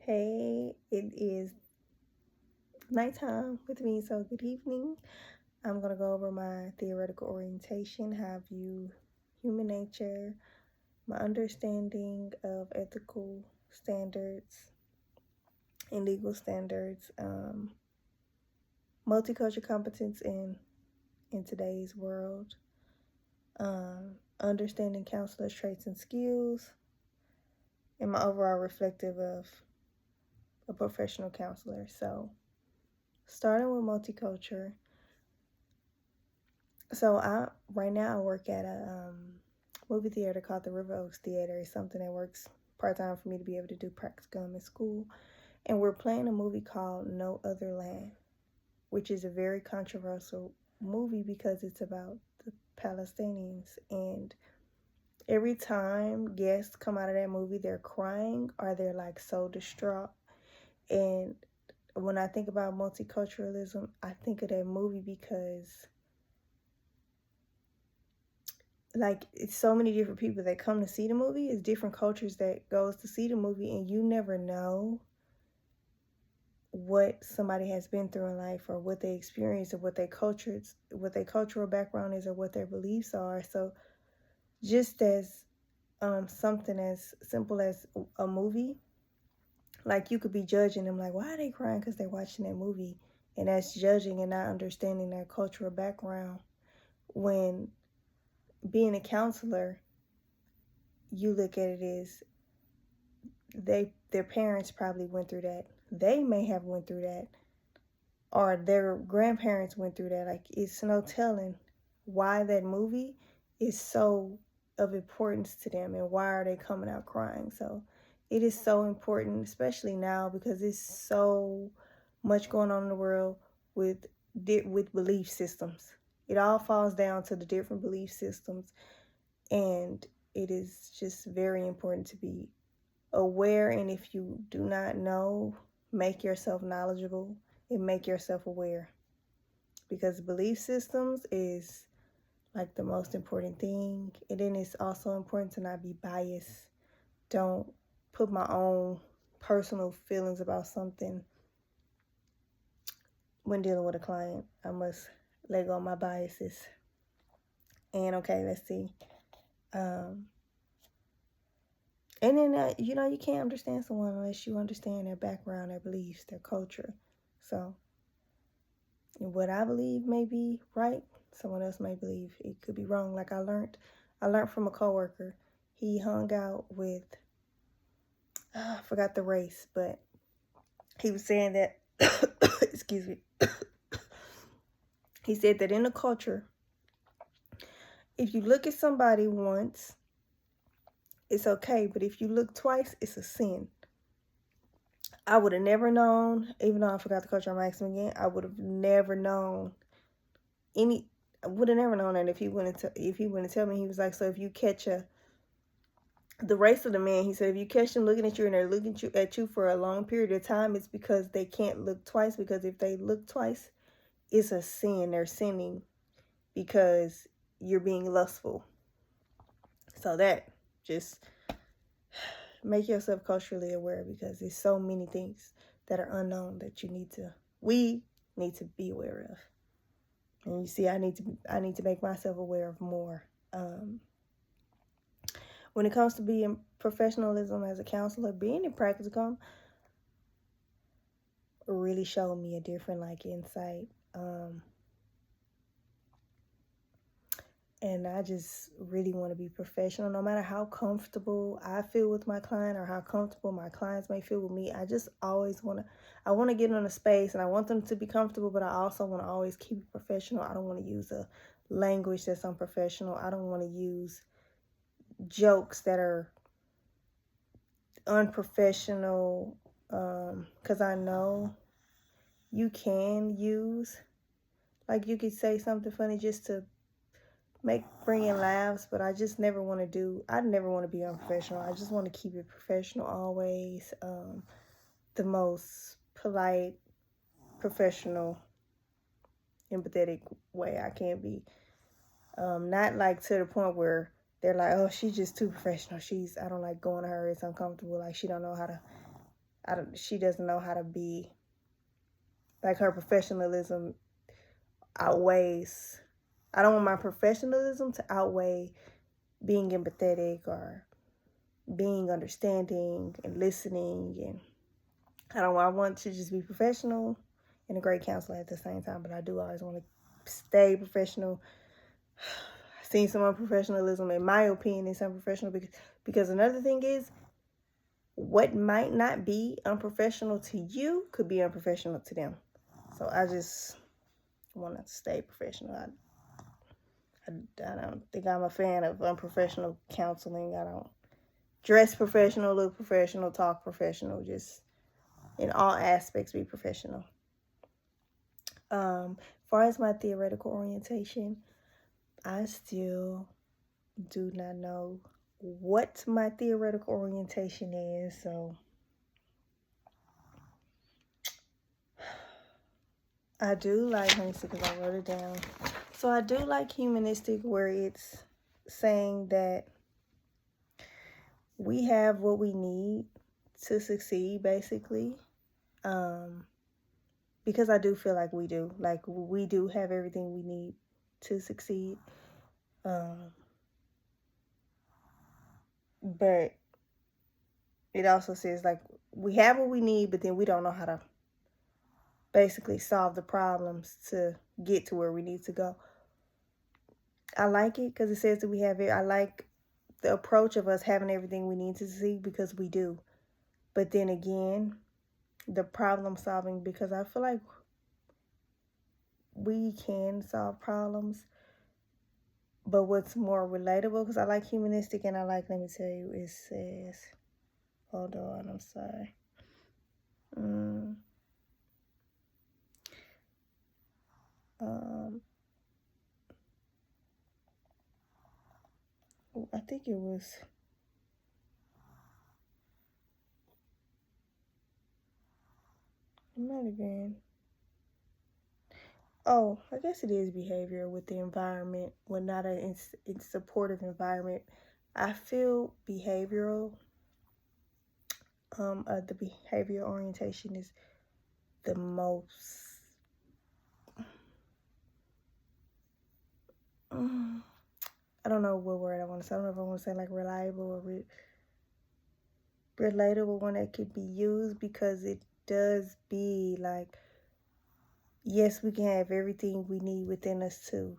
Hey, it is nighttime with me, so good evening. I'm going to go over my theoretical orientation, how I view human nature, my understanding of ethical standards and legal standards, multicultural competence in today's world, understanding counselors' traits and skills, and my overall reflective of a professional counselor. So, starting with multicultural. So right now I work at a movie theater called the River Oaks Theater. It's something that works part time for me to be able to do practicum in school. And we're playing a movie called No Other Land, which is a very controversial movie because it's about the Palestinians. And every time guests come out of that movie, they're crying or they're like so distraught. And when I think about multiculturalism, I think of that movie because like it's so many different people that come to see the movie. It's different cultures that goes to see the movie, and you never know what somebody has been through in life or what they experience or what their cultural background is or what their beliefs are. So just as something as simple as a movie, like you could be judging them like, why are they crying? Because they're watching that movie, and that's judging and not understanding their cultural background. When being a counselor, you look at it as their parents probably went through that. They may have went through that, or their grandparents went through that. Like it's no telling why that movie is so of importance to them and why are they coming out crying. So it is so important, especially now because it's so much going on in the world with belief systems. It all falls down to the different belief systems, and it is just very important to be aware. And if you do not know, make yourself knowledgeable and make yourself aware, because belief systems is like the most important thing. And then it's also important to not be biased. Don't put my own personal feelings about something when dealing with a client. I must let go of my biases. And okay, let's see. And then, you can't understand someone unless you understand their background, their beliefs, their culture. So, what I believe may be right, someone else may believe it could be wrong. Like I learned from a coworker. He hung out with, I forgot the race, but he was saying that, excuse me, he said that in a culture, if you look at somebody once, it's okay, but if you look twice, it's a sin. I would have never known, even though I forgot the culture I'm asking again, I would have never known I would have never known that if he wouldn't tell me. He was like, so if you catch the race of the man, he said, if you catch them looking at you and they're looking at you for a long period of time, it's because they can't look twice, because if they look twice, it's a sin. They're sinning because you're being lustful. So that, just make yourself culturally aware, because there's so many things that are unknown that we need to be aware of. And you see, I need to make myself aware of more. When it comes to being professionalism as a counselor, being in practicum really showed me a different insight. And I just really want to be professional, no matter how comfortable I feel with my client or how comfortable my clients may feel with me. I just always I want to get in a space and I want them to be comfortable, but I also want to always keep it professional. I don't want to use a language that's unprofessional. I don't want to use jokes that are unprofessional, because I know you can use, like you could say something funny just to bring in laughs, but I just never want to be unprofessional. I just want to keep it professional always, the most polite, professional, empathetic way I can be. Not like to the point where they're like, oh, she's just too professional. I don't like going to her. It's uncomfortable. Like she don't know how to she doesn't know how to be, like, her professionalism outweighs. I don't want my professionalism to outweigh being empathetic or being understanding and listening. And I want to just be professional and a great counselor at the same time, but I do always want to stay professional. I've seen some unprofessionalism, in my opinion, is unprofessional because another thing is, what might not be unprofessional to you could be unprofessional to them. So I just want to stay professional. I don't think I'm a fan of unprofessional counseling. I don't dress professional, look professional, talk professional, just in all aspects be professional. As far as my theoretical orientation, I still do not know what my theoretical orientation is, so I do like, let me see, because I wrote it down. So I do like humanistic, where it's saying that we have what we need to succeed, basically. Because I do feel like we do. Like, we do have everything we need to succeed. But it also says, like, we have what we need, but then we don't know how to basically solve the problems to get to where we need to go. I like it because it says that we have it. I like the approach of us having everything we need to succeed, because we do. But then again, the problem solving, because I feel like we can solve problems, but what's more relatable, because I like humanistic, and I like, let me tell you, it says, hold on, I'm sorry. I think it was, it might have been, oh, I guess it is behavior with the environment, when not a supportive environment. I feel behavioral, the behavior orientation is the most, I don't know what word I want to say. I don't know if I want to say like reliable or relatable one that could be used, because it does be like, yes, we can have everything we need within us to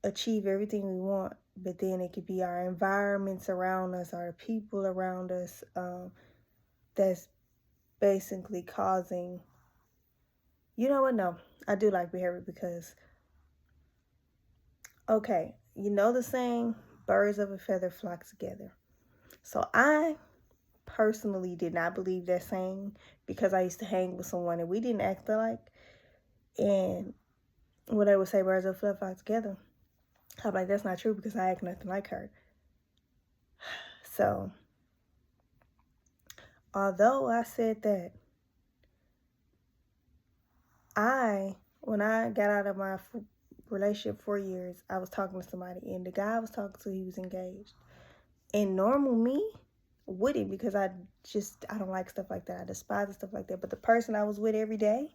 achieve everything we want, but then it could be our environments around us, our people around us, that's basically causing, you know what, no, I do like behavior because, okay, you know the saying, birds of a feather flock together. So I personally did not believe that saying, because I used to hang with someone and we didn't act alike, and when they would say birds of a feather flock together, I'm like, that's not true, because I act nothing like her. So although I said that, when I got out of my relationship 4 years, I was talking to somebody, and the guy I was talking to, he was engaged. And normal me wouldn't, because I don't like stuff like that. I despise stuff like that. But the person I was with every day,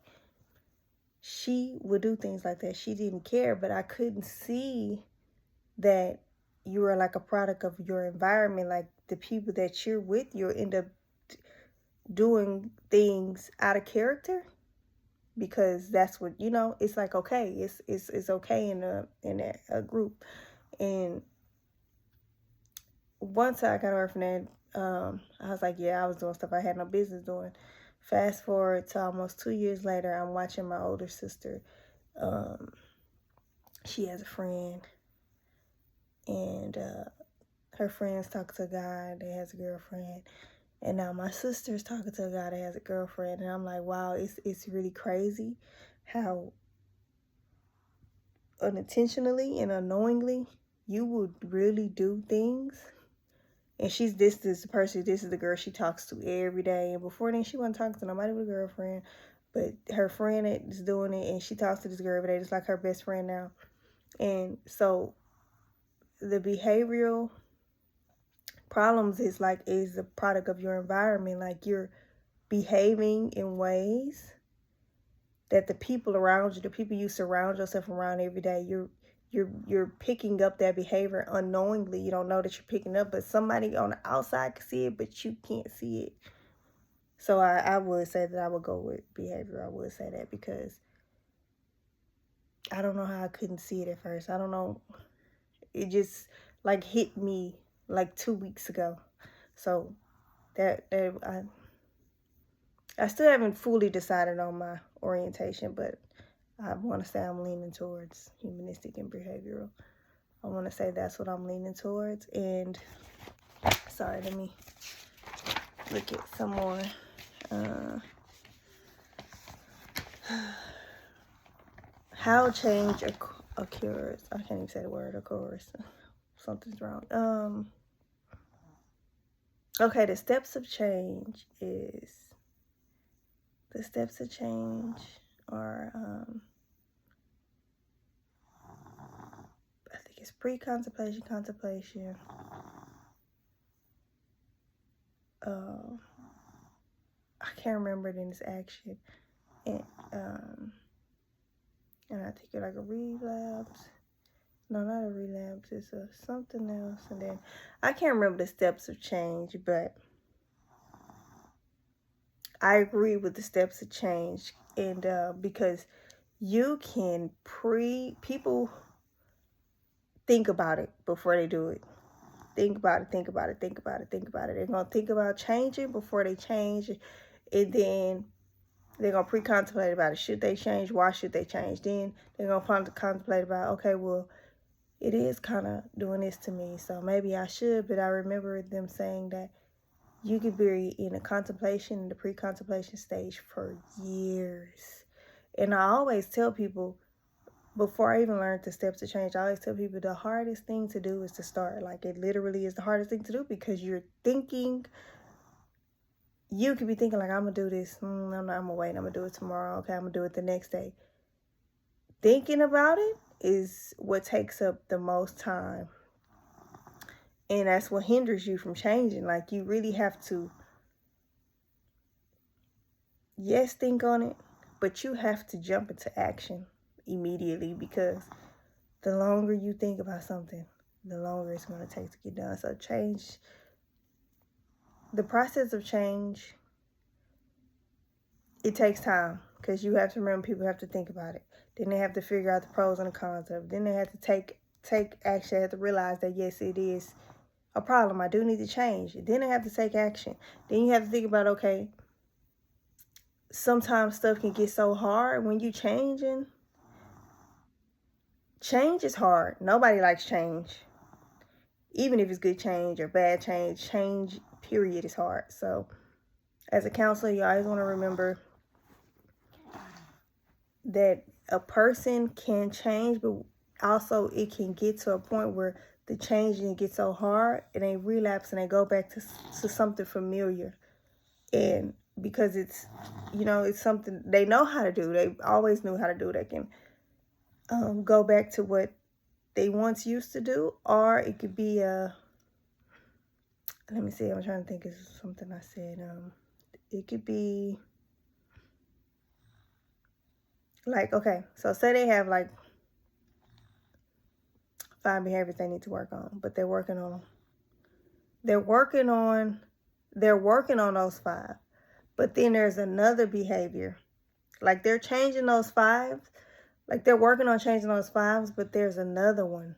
she would do things like that. She didn't care, but I couldn't see that you were like a product of your environment. Like, the people that you're with, you'll end up doing things out of character, because that's what, it's like, okay, it's okay in a group. And once I got away from that, I was like, yeah, I was doing stuff I had no business doing. Fast forward to almost 2 years later, I'm watching my older sister. She has a friend, and her friend's talking to a guy that has a girlfriend. And now my sister's talking to a guy that has a girlfriend. And I'm like, wow, it's really crazy how unintentionally and unknowingly you would really do things. And this is the girl she talks to every day. And before then, she wasn't talking to nobody with a girlfriend. But her friend is doing it, and she talks to this girl every day, just like her best friend now. And so the behavioral problems is a product of your environment. Like, you're behaving in ways that the people around you, the people you surround yourself around every day, you're picking up that behavior unknowingly. You don't know that you're picking up, but somebody on the outside can see it, but you can't see it. So I would say that I would go with behavior. I would say that because I don't know how I couldn't see it at first. I don't know. It just like hit me like 2 weeks ago. So that I still haven't fully decided on my orientation, but I want to say I'm leaning towards humanistic and behavioral. I want to say that's what I'm leaning towards. And sorry, let me look at some more. How change occurs. I can't even say the word occurs. Something's wrong. Okay, the steps of change are I think it's pre-contemplation, contemplation. I can't remember it in this action. And I think it's like a relapse. No, not a relapse. It's something else. And then I can't remember the steps of change, but I agree with the steps of change. And because you can people think about it before they do it. Think about it. They're going to think about changing before they change. And then they're going to pre-contemplate about it. Should they change? Why should they change? Then they're going to contemplate about, okay, well, it is kind of doing this to me, so maybe I should. But I remember them saying that you could be in a contemplation, in the pre-contemplation stage for years. And I always tell people, before I even learned the steps to change, I always tell people the hardest thing to do is to start. Like, it literally is the hardest thing to do, because you're thinking, you could be thinking like, I'm going to do this. I'm going to wait. I'm going to do it tomorrow. Okay, I'm going to do it the next day. Thinking about it is what takes up the most time. And that's what hinders you from changing. Like, you really have to, yes, think on it, but you have to jump into action immediately, because the longer you think about something, the longer it's going to take to get done. So the process of change, it takes time, because you have to remember, people have to think about it. Then they have to figure out the pros and the cons of it. Then they have to take action. They have to realize that, yes, it is a problem. I do need to change. Then they have to take action. Then you have to think about, okay, sometimes stuff can get so hard when you changing. Change is hard. Nobody likes change. Even if it's good change or bad change, change, period, is hard. So as a counselor, you always want to remember that a person can change, but also it can get to a point where the changing gets so hard and they relapse and they go back to something familiar. And because it's, it's something they know how to do. They always knew how to do. They can go back to what they once used to do, or it could be let me see, I'm trying to think of something I said. It could be like, okay, so say they have like 5 behaviors they need to work on, but they're working on those 5. But then there's another behavior. Like, they're changing those 5. Like, they're working on changing those 5s, but there's another one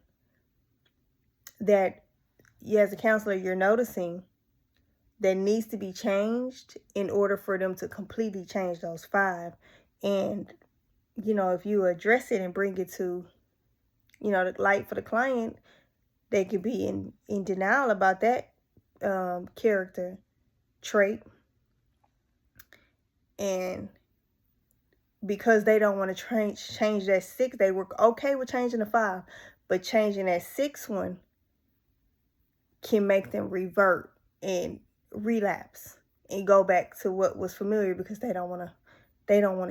that, you as a counselor, you're noticing that needs to be changed in order for them to completely change those 5. And, if you address it and bring it to, the light for the client, they could be in denial about that character trait. And because they don't want to change that 6, they were okay with changing the 5, but changing that 6 one can make them revert and relapse and go back to what was familiar, because they don't want to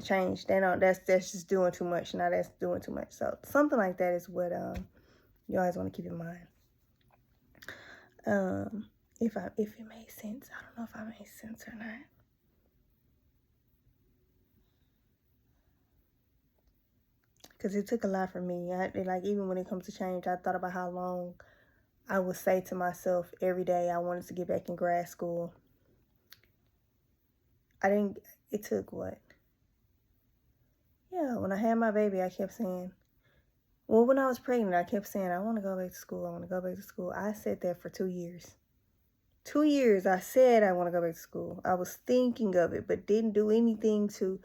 change. That's just doing too much. Now that's doing too much. So something like that is what you always want to keep in mind. If it made sense. I don't know if I made sense or not. Because it took a lot for me. Like, even when it comes to change, I thought about how long I would say to myself every day I wanted to get back in grad school. It took what? Yeah, when I had my baby, I kept saying, well, when I was pregnant, I kept saying, I want to go back to school. I want to go back to school. I said that for 2 years. 2 years, I said I want to go back to school. I was thinking of it, but didn't do anything to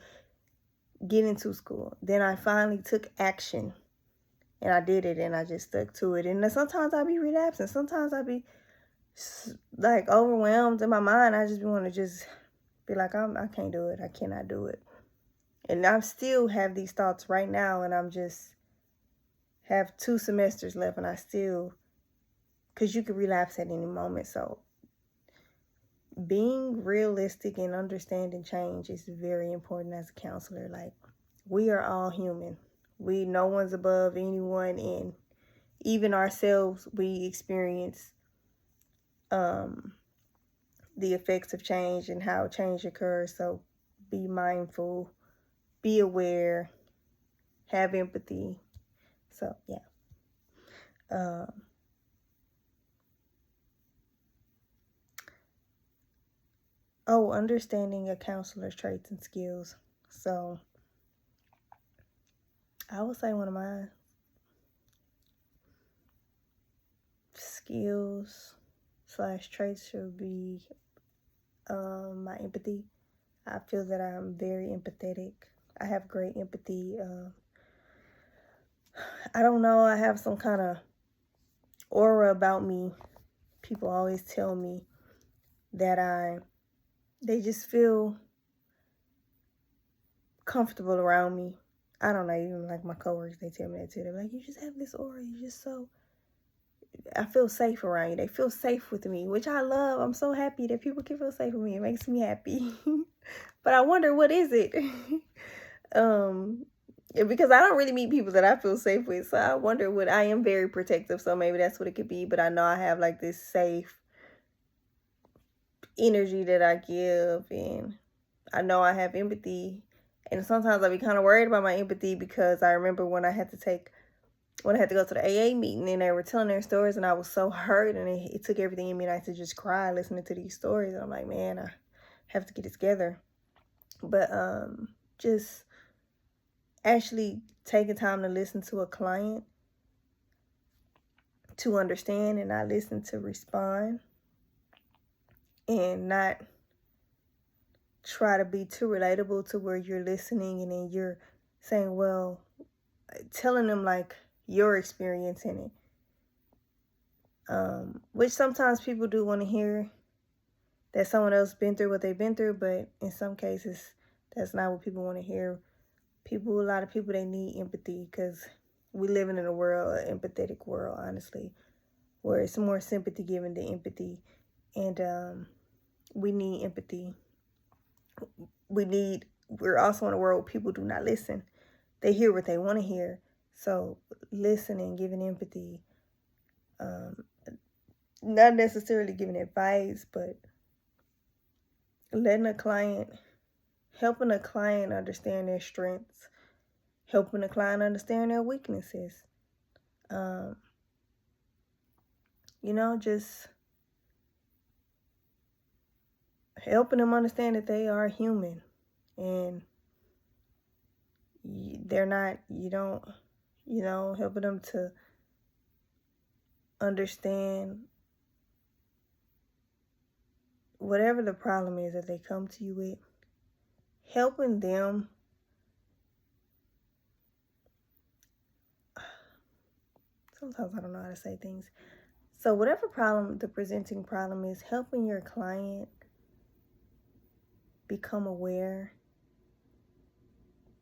get into school. Then I finally took action, and I did it, and I just stuck to it. And then sometimes I'll be relapsing. Sometimes I'll be like overwhelmed in my mind. I just want to just be like, I can't do it. I cannot do it. And I still have these thoughts right now, and I'm just have 2 semesters left, and I still, because you could relapse at any moment. So being realistic and understanding change is very important as a counselor. Like, we are all human. No one's above anyone, and even ourselves, we experience the effects of change and how change occurs. So be mindful, be aware, have empathy. So yeah. Understanding a counselor's traits and skills. So I would say one of my skills / traits should be my empathy. I feel that I'm very empathetic. I have great empathy. I don't know, I have some kind of aura about me. People always tell me that they just feel comfortable around me. I don't know, even like my coworkers, they tell me that too. They're like, you just have this aura. I feel safe around you. They feel safe with me, which I love. I'm so happy that people can feel safe with me. It makes me happy. But I wonder, what is it? Because I don't really meet people that I feel safe with. So I wonder what, I am very protective. So maybe that's what it could be. But I know I have like this safe energy that I give. And I know I have empathy. And sometimes I be kind of worried about my empathy, because I remember when I had to go to the AA meeting, and they were telling their stories, and I was so hurt, and it took everything in me, and I had to just cry listening to these stories. And I'm like, man, I have to get it together. But just actually taking time to listen to a client, to understand, and not listen to respond, and not try to be too relatable to where you're listening and then you're saying, well, telling them like your experience in it. Which sometimes people do want to hear that someone else been through what they've been through, but in some cases, that's not what people want to hear. A lot of people, they need empathy, because we living in a empathetic world, honestly, where it's more sympathy given than empathy. And we need empathy. We're also in a world where people do not listen. They hear what they want to hear. So listening, giving empathy, not necessarily giving advice, but helping a client understand their strengths, helping a client understand their weaknesses. Just helping them understand that they are human, and helping them to understand whatever the problem is that they come to you with, helping them. Sometimes I don't know how to say things. So whatever the presenting problem is, helping your client become aware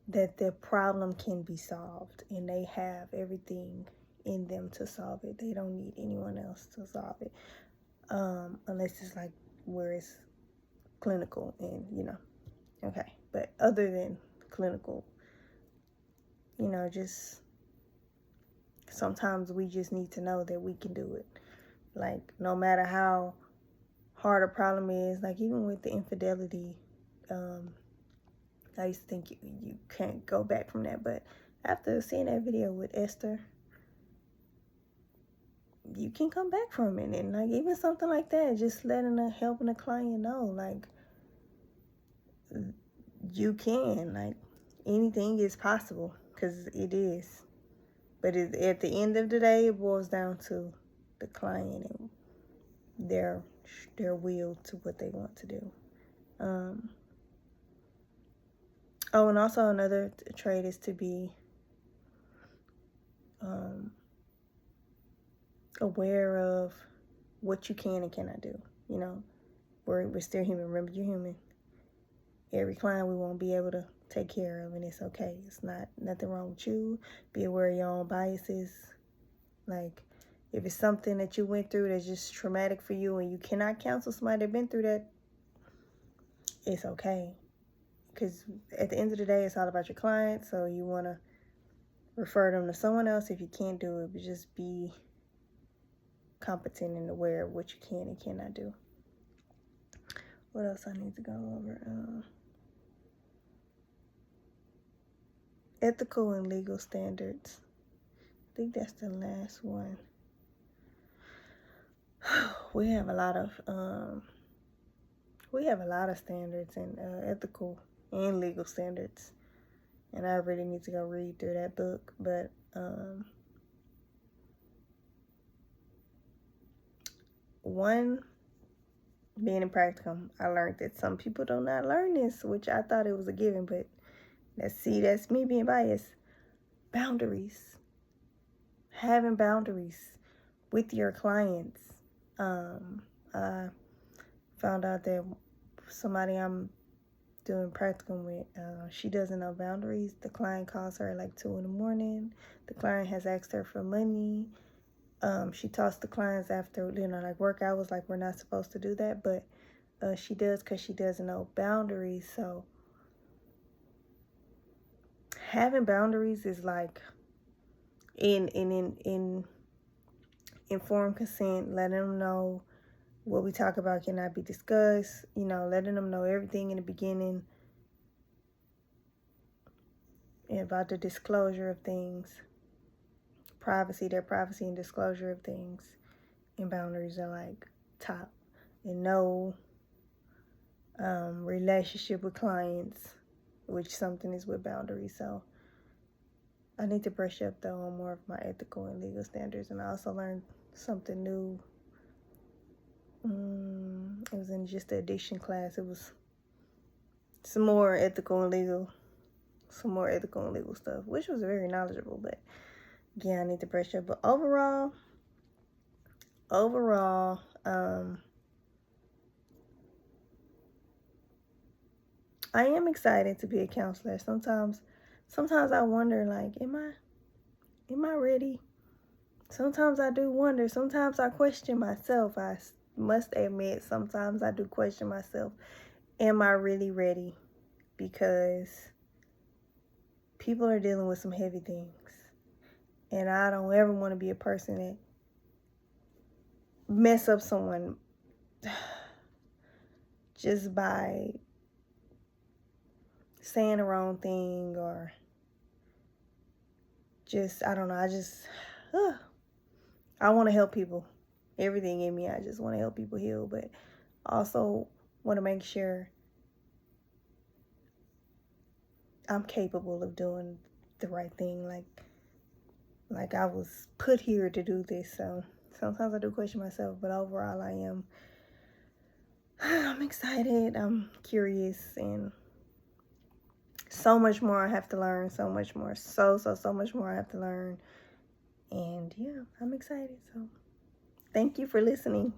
that their problem can be solved, and they have everything in them to solve it. They don't need anyone else to solve it, unless it's like where it's clinical and okay. But other than clinical, just sometimes we just need to know that we can do it. Like, no matter how harder problem is, like, even with the infidelity, I used to think you can't go back from that, but after seeing that video with Esther, you can come back from it. And like, even something like that, just helping the client know, like, you can, like, anything is possible, because it is. But at the end of the day, it boils down to the client and their will to what they want to do. Oh, and also another trait is to be aware of what you can and cannot do. You know, we're still human. Remember, you're human. Every client we won't be able to take care of, and it's okay. It's nothing wrong with you. Be aware of your own biases. Like, if it's something that you went through that's just traumatic for you and you cannot counsel somebody that's been through that, it's okay. Because at the end of the day, it's all about your client. So you want to refer them to someone else if you can't do it, but just be competent and aware of what you can and cannot do. What else I need to go over? Ethical and legal standards. I think that's the last one. We have a lot of standards, and ethical and legal standards, and I really need to go read through that book. But one, being in practicum, I learned that some people do not learn this, which I thought it was a given, but that's me being biased. Boundaries. Having boundaries with your clients. I found out that somebody I'm doing practicum with, she doesn't know boundaries. The client calls her at like 2 a.m. The client has asked her for money. She talks to clients after, like work hours, like we're not supposed to do that, but she does because she doesn't know boundaries. So having boundaries is like in informed consent, letting them know what we talk about cannot be discussed, letting them know everything in the beginning about the disclosure of things, their privacy and disclosure of things, and boundaries are like top. And no relationship with clients, which something is with boundaries. So I need to brush up though on more of my ethical and legal standards. And I also learned something new. It was in just the addiction class. It was some more ethical and legal stuff, which was very knowledgeable. But yeah, I need to brush up. But overall, I am excited to be a counselor. Sometimes I wonder, like, am I ready? Sometimes I do wonder. Sometimes I question myself. I must admit, sometimes I do question myself. Am I really ready? Because people are dealing with some heavy things. And I don't ever want to be a person that mess up someone just by saying the wrong thing, or just, I don't know, I want to help people. Everything in me, I just want to help people heal, but also want to make sure I'm capable of doing the right thing. Like I was put here to do this. So sometimes I do question myself, but overall I'm excited. I'm curious, and so much more I have to learn. So much more. So much more I have to learn. And yeah, I'm excited. So thank you for listening.